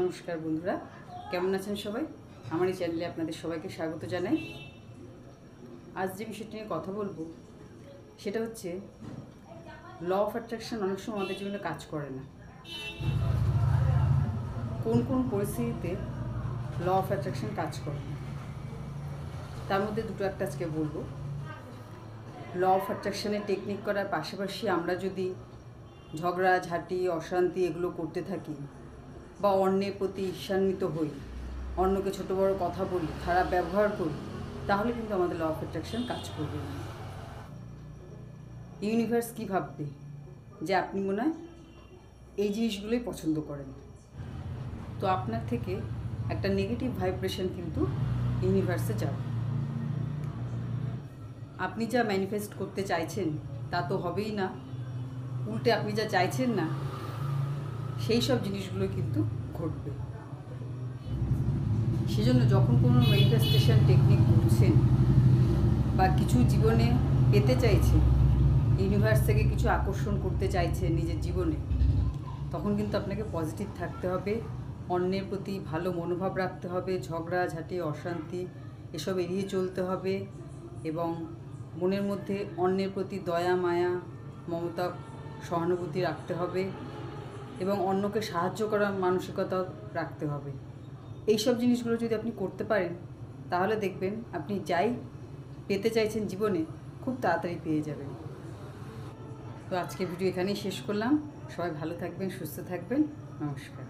নমস্কার বন্ধুরা, কেমন আছেন সবাই? আমার এই চ্যানেলে আপনাদের সবাইকে স্বাগত জানাই। আজ যে বিষয়টি নিয়ে কথা বলবো সেটা হচ্ছে ল অফ অ্যাট্রাকশন অনেক সময় আমাদের জীবনে কাজ করে না। কোন কোন পরিস্থিতিতে ল অফ অ্যাট্রাকশন কাজ করে না তার মধ্যে দুটো একটা আজকে বলবো। ল অফ অ্যাট্রাকশনের টেকনিক করার পাশাপাশি আমরা যদি ঝগড়া ঝাঁটি অশান্তি এগুলো করতে থাকি বা অন্যের প্রতি ঈর্ষান্বিত হই, অন্যকে ছোট বড় কথা বলি, খারাপ ব্যবহার করি, তাহলে কিন্তু আমাদের ল অফ অ্যাট্রাকশন কাজ করবে না। ইউনিভার্স কী ভাববে যে আপনি মনে হয় এই জিনিসগুলোই পছন্দ করেন, তো আপনার থেকে একটা নেগেটিভ ভাইব্রেশন কিন্তু ইউনিভার্সে যাবে। আপনি যা ম্যানিফেস্ট করতে চাইছেন তা তো হবেই না, উল্টে আপনি যা চাইছেন না সেই সব জিনিসগুলো কিন্তু ঘটবে। সেজন্য যখন কোনো ম্যানিফেস্টেশন টেকনিক করছেন বা কিছু জীবনে পেতে চাইছেন, ইউনিভার্স থেকে কিছু আকর্ষণ করতে চাইছেন নিজের জীবনে, তখন কিন্তু আপনাকে পজিটিভ থাকতে হবে, অন্যের প্রতি ভালো মনোভাব রাখতে হবে, ঝগড়া ঝাঁটি অশান্তি এসব এড়িয়ে চলতে হবে এবং মনের মধ্যে অন্যের প্রতি দয়া মায়া মমতা সহানুভূতি রাখতে হবে এবং অন্যকে সাহায্য করার মানসিকতা রাখতে হবে। এইসব জিনিসগুলো যদি আপনি করতে পারেন তাহলে দেখবেন আপনি যাই পেতে চাইছেন জীবনে খুব তাড়াতাড়ি পেয়ে যাবেন। তো আজকে ভিডিও এখানেই শেষ করলাম। সবাই ভালো থাকবেন, সুস্থ থাকবেন। নমস্কার।